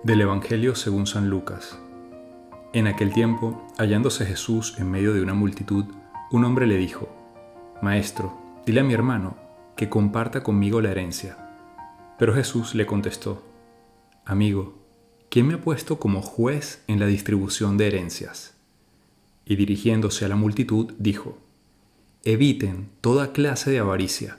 Del Evangelio según San Lucas. En aquel tiempo, hallándose Jesús en medio de una multitud, un hombre le dijo: Maestro, dile a mi hermano que comparta conmigo la herencia. Pero Jesús le contestó: Amigo, ¿quién me ha puesto como juez en la distribución de herencias? Y dirigiéndose a la multitud, dijo: Eviten toda clase de avaricia,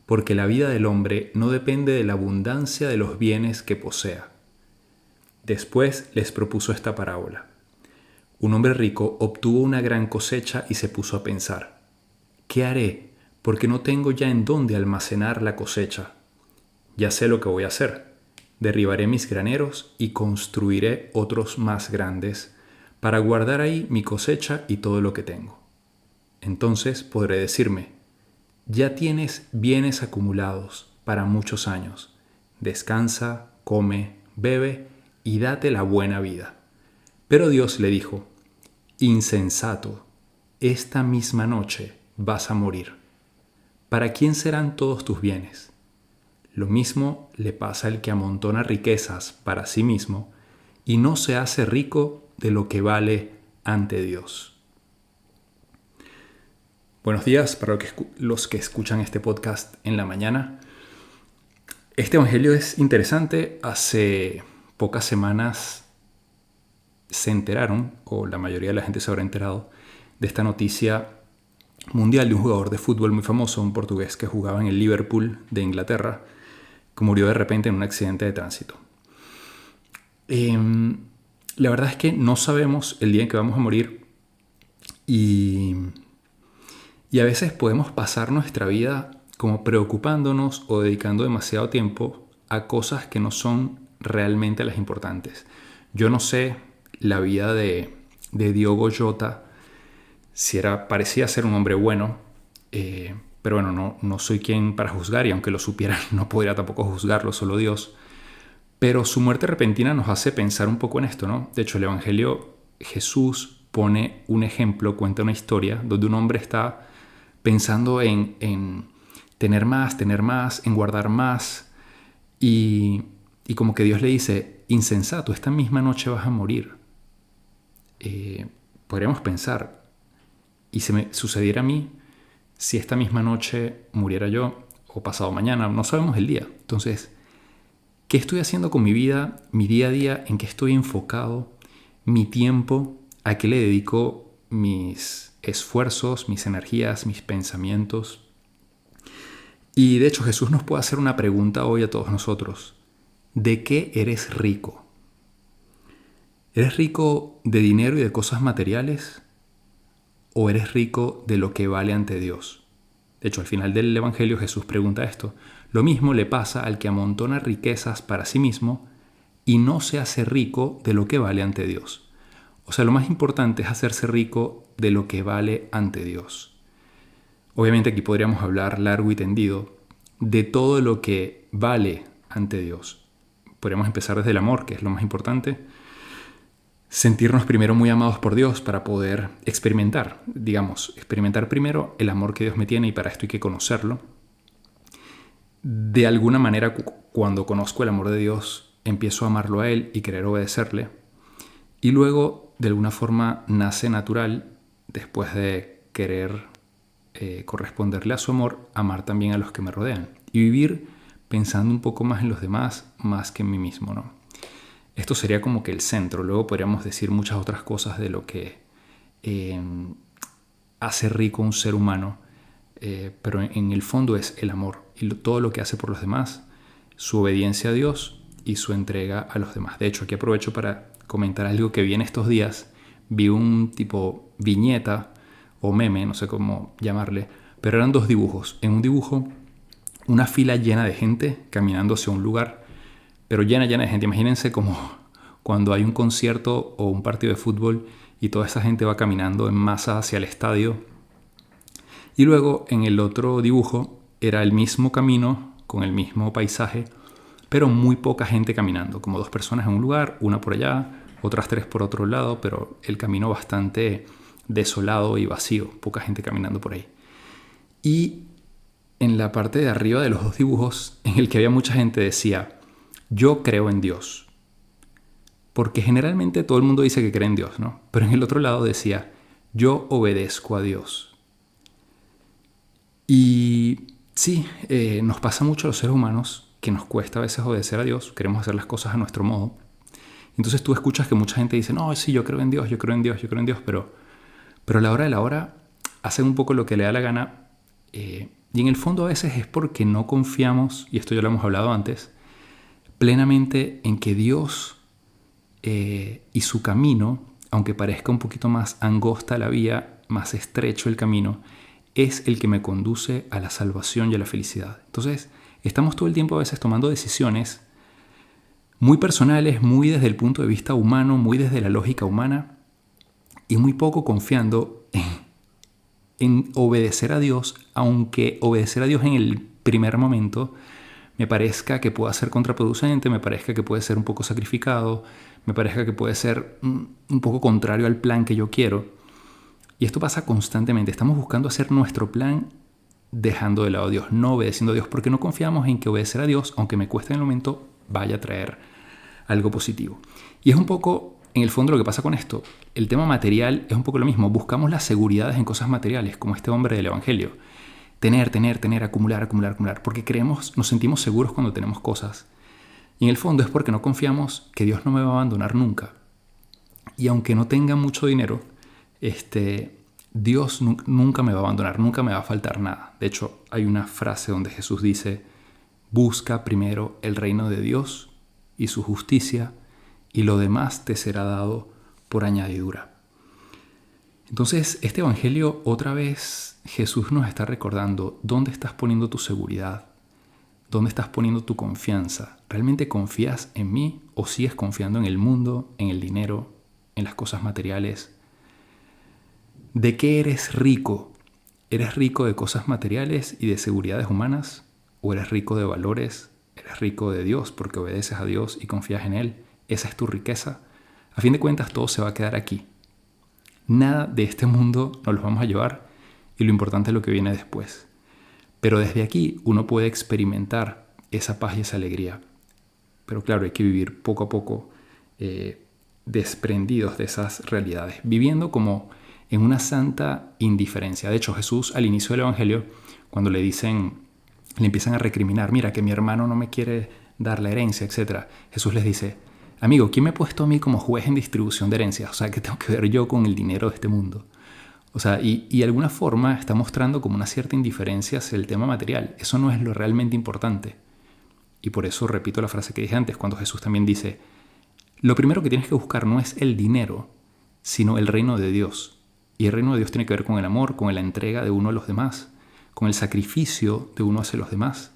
porque la vida del hombre no depende de la abundancia de los bienes que posea. Después les propuso esta parábola. Un hombre rico obtuvo una gran cosecha y se puso a pensar: ¿qué haré? Porque no tengo ya en dónde almacenar la cosecha. Ya sé lo que voy a hacer. Derribaré mis graneros y construiré otros más grandes para guardar ahí mi cosecha y todo lo que tengo. Entonces podré decirme: ya tienes bienes acumulados para muchos años. Descansa, come, bebe y date la buena vida. Pero Dios le dijo: Insensato, esta misma noche vas a morir. ¿Para quién serán todos tus bienes? Lo mismo le pasa al que amontona riquezas para sí mismo y no se hace rico de lo que vale ante Dios. Buenos días para los que escuchan este podcast en la mañana. Este evangelio es interesante. Hace pocas semanas se enteraron, o la mayoría de la gente se habrá enterado, de esta noticia mundial de un jugador de fútbol muy famoso, un portugués que jugaba en el Liverpool de Inglaterra, que murió de repente en un accidente de tránsito. La verdad es que no sabemos el día en que vamos a morir y a veces podemos pasar nuestra vida como preocupándonos o dedicando demasiado tiempo a cosas que no son realmente las importantes. Yo no sé la vida de Diogo Jota, parecía ser un hombre bueno, pero bueno, no soy quien para juzgar, y aunque lo supiera no podría tampoco juzgarlo, solo Dios. Pero su muerte repentina nos hace pensar un poco en esto, ¿no? De hecho, el Evangelio, Jesús pone un ejemplo, cuenta una historia donde un hombre está pensando en tener más, en guardar más, y como que Dios le dice: insensato, esta misma noche vas a morir. Podríamos pensar, ¿y si me sucediera a mí si esta misma noche muriera yo, o pasado mañana? No sabemos el día. Entonces, ¿qué estoy haciendo con mi vida, mi día a día? ¿En qué estoy enfocado? ¿Mi tiempo? ¿A qué le dedico mis esfuerzos, mis energías, mis pensamientos? Y de hecho, Jesús nos puede hacer una pregunta hoy a todos nosotros: ¿de qué eres rico? ¿Eres rico de dinero y de cosas materiales? ¿O eres rico de lo que vale ante Dios? De hecho, al final del Evangelio Jesús pregunta esto. Lo mismo le pasa al que amontona riquezas para sí mismo y no se hace rico de lo que vale ante Dios. O sea, lo más importante es hacerse rico de lo que vale ante Dios. Obviamente aquí podríamos hablar largo y tendido de todo lo que vale ante Dios. Podríamos empezar desde el amor, que es lo más importante. Sentirnos primero muy amados por Dios para poder experimentar primero el amor que Dios me tiene, y para esto hay que conocerlo. De alguna manera, cuando conozco el amor de Dios, empiezo a amarlo a Él y querer obedecerle. Y luego, de alguna forma, nace natural, después de querer corresponderle a su amor, amar también a los que me rodean. Y vivir pensando un poco más en los demás, más que en mí mismo, ¿no? Esto sería como que el centro. Luego podríamos decir muchas otras cosas de lo que hace rico un ser humano, pero en el fondo es el amor y todo lo que hace por los demás, su obediencia a Dios y su entrega a los demás. De hecho, aquí aprovecho para comentar algo que vi en estos días. Vi un tipo viñeta o meme, no sé cómo llamarle, pero eran dos dibujos. En un dibujo, una fila llena de gente caminando hacia un lugar, pero llena de gente. Imagínense como cuando hay un concierto o un partido de fútbol y toda esa gente va caminando en masa hacia el estadio. Y luego en el otro dibujo era el mismo camino con el mismo paisaje, pero muy poca gente caminando, como dos personas en un lugar, una por allá, otras tres por otro lado, pero el camino bastante desolado y vacío, poca gente caminando por ahí. Y en la parte de arriba de los dos dibujos, en el que había mucha gente, decía: yo creo en Dios. Porque generalmente todo el mundo dice que cree en Dios, ¿no? Pero en el otro lado decía, yo obedezco a Dios. Y sí, nos pasa mucho a los seres humanos que nos cuesta a veces obedecer a Dios, queremos hacer las cosas a nuestro modo. Entonces tú escuchas que mucha gente dice, no, sí, yo creo en Dios, yo creo en Dios, yo creo en Dios, pero a la hora de la hora hacen un poco lo que le da la gana. Y en el fondo a veces es porque no confiamos, y esto ya lo hemos hablado antes, plenamente en que Dios y su camino, aunque parezca un poquito más angosta la vía, más estrecho el camino, es el que me conduce a la salvación y a la felicidad. Entonces, estamos todo el tiempo a veces tomando decisiones muy personales, muy desde el punto de vista humano, muy desde la lógica humana, y muy poco confiando en obedecer a Dios, aunque obedecer a Dios en el primer momento me parezca que pueda ser contraproducente, me parezca que puede ser un poco sacrificado, me parezca que puede ser un poco contrario al plan que yo quiero. Y esto pasa constantemente. Estamos buscando hacer nuestro plan dejando de lado a Dios, no obedeciendo a Dios, porque no confiamos en que obedecer a Dios, aunque me cueste en el momento, vaya a traer algo positivo. Y es un poco, en el fondo, lo que pasa con esto. El tema material es un poco lo mismo. Buscamos las seguridades en cosas materiales, como este hombre del Evangelio. Tener, acumular, porque creemos, nos sentimos seguros cuando tenemos cosas. Y en el fondo es porque no confiamos que Dios no me va a abandonar nunca. Y aunque no tenga mucho dinero, Dios nunca me va a abandonar, nunca me va a faltar nada. De hecho, hay una frase donde Jesús dice, busca primero el reino de Dios y su justicia, y lo demás te será dado por añadidura. Entonces, este evangelio, otra vez, Jesús nos está recordando dónde estás poniendo tu seguridad, dónde estás poniendo tu confianza. ¿Realmente confías en mí o sigues confiando en el mundo, en el dinero, en las cosas materiales? ¿De qué eres rico? ¿Eres rico de cosas materiales y de seguridades humanas? ¿O eres rico de valores? ¿Eres rico de Dios porque obedeces a Dios y confías en Él? ¿Esa es tu riqueza? A fin de cuentas, todo se va a quedar aquí. Nada de este mundo nos lo vamos a llevar y lo importante es lo que viene después. Pero desde aquí uno puede experimentar esa paz y esa alegría. Pero claro, hay que vivir poco a poco desprendidos de esas realidades, viviendo como en una santa indiferencia. De hecho, Jesús al inicio del Evangelio, cuando le empiezan a recriminar, mira que mi hermano no me quiere dar la herencia, etc. Jesús les dice, amigo, ¿quién me ha puesto a mí como juez en distribución de herencias? O sea, ¿qué tengo que ver yo con el dinero de este mundo? O sea, y de alguna forma está mostrando como una cierta indiferencia hacia el tema material. Eso no es lo realmente importante. Y por eso repito la frase que dije antes, cuando Jesús también dice, lo primero que tienes que buscar no es el dinero, sino el reino de Dios. Y el reino de Dios tiene que ver con el amor, con la entrega de uno a los demás, con el sacrificio de uno hacia los demás.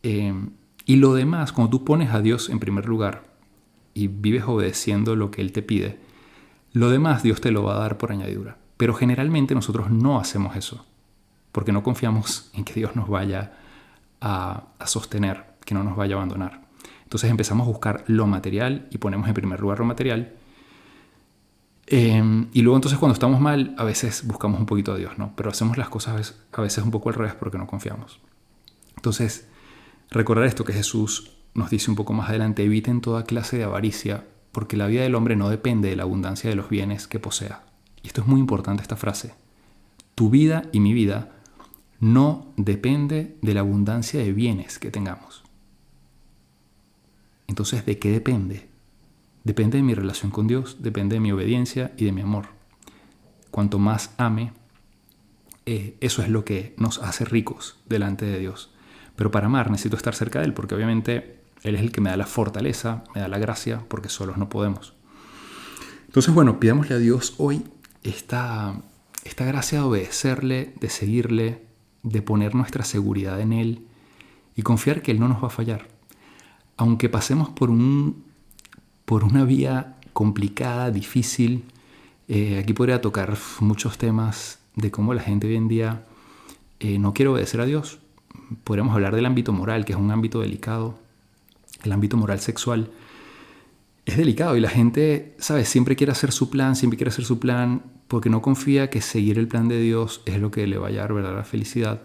Y lo demás, cuando tú pones a Dios en primer lugar y vives obedeciendo lo que Él te pide, lo demás Dios te lo va a dar por añadidura. Pero generalmente nosotros no hacemos eso, porque no confiamos en que Dios nos vaya a sostener, que no nos vaya a abandonar. Entonces empezamos a buscar lo material y ponemos en primer lugar lo material. Y luego entonces cuando estamos mal, a veces buscamos un poquito a Dios, ¿no? Pero hacemos las cosas a veces un poco al revés porque no confiamos. Entonces, recordar esto que Jesús nos dice un poco más adelante, eviten toda clase de avaricia, porque la vida del hombre no depende de la abundancia de los bienes que posea. Y esto es muy importante, esta frase. Tu vida y mi vida no depende de la abundancia de bienes que tengamos. Entonces, ¿de qué depende? Depende de mi relación con Dios, depende de mi obediencia y de mi amor. Cuanto más ame, eso es lo que nos hace ricos delante de Dios. Pero para amar necesito estar cerca de Él, porque obviamente Él es el que me da la fortaleza, me da la gracia, porque solos no podemos. Entonces, bueno, pidámosle a Dios hoy esta gracia de obedecerle, de seguirle, de poner nuestra seguridad en Él y confiar que Él no nos va a fallar. Aunque pasemos por una vía complicada, difícil, aquí podría tocar muchos temas de cómo la gente hoy en día no quiere obedecer a Dios. Podríamos hablar del ámbito moral, que es un ámbito delicado. El ámbito moral sexual es delicado y la gente, ¿sabes? Siempre quiere hacer su plan porque no confía que seguir el plan de Dios es lo que le vaya a dar verdadera felicidad.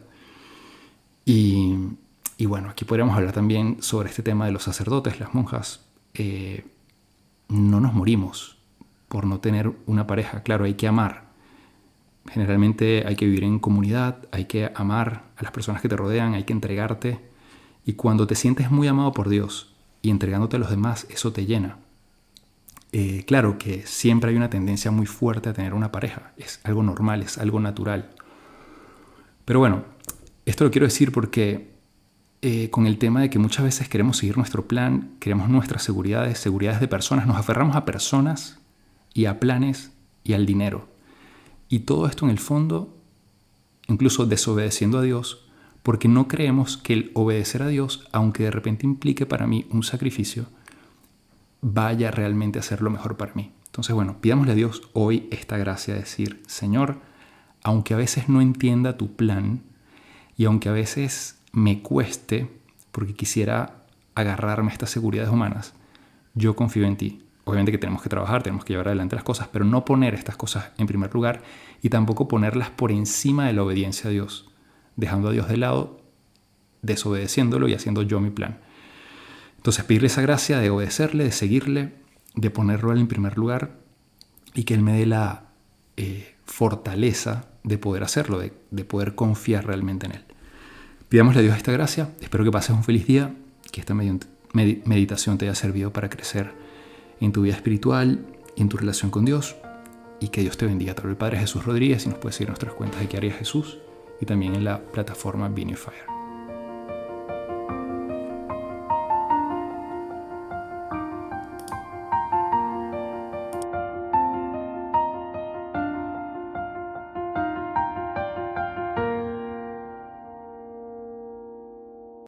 Y bueno, aquí podríamos hablar también sobre este tema de los sacerdotes, las monjas. no nos morimos por no tener una pareja. Claro, hay que amar. Generalmente hay que vivir en comunidad, hay que amar a las personas que te rodean, hay que entregarte. Y cuando te sientes muy amado por Dios y entregándote a los demás, eso te llena. Claro que siempre hay una tendencia muy fuerte a tener una pareja. Es algo normal, es algo natural. Pero bueno, esto lo quiero decir porque con el tema de que muchas veces queremos seguir nuestro plan, queremos nuestras seguridades de personas, nos aferramos a personas y a planes y al dinero. Y todo esto en el fondo, incluso desobedeciendo a Dios, porque no creemos que el obedecer a Dios, aunque de repente implique para mí un sacrificio, vaya realmente a ser lo mejor para mí. Entonces, bueno, pidámosle a Dios hoy esta gracia de decir, Señor, aunque a veces no entienda tu plan y aunque a veces me cueste, porque quisiera agarrarme a estas seguridades humanas, yo confío en ti. Obviamente que tenemos que trabajar, tenemos que llevar adelante las cosas, pero no poner estas cosas en primer lugar y tampoco ponerlas por encima de la obediencia a Dios, dejando a Dios de lado, desobedeciéndolo y haciendo yo mi plan. Entonces pedirle esa gracia de obedecerle, de seguirle, de ponerlo en primer lugar y que Él me dé la fortaleza de poder hacerlo, de poder confiar realmente en Él. Pidámosle a Dios esta gracia. Espero que pases un feliz día, que esta meditación te haya servido para crecer en tu vida espiritual y en tu relación con Dios, y que Dios te bendiga. Te habla el Padre Jesús Rodríguez y nos puedes seguir en nuestras cuentas de ¿Qué haría Jesús? Y también en la plataforma Vine Fire.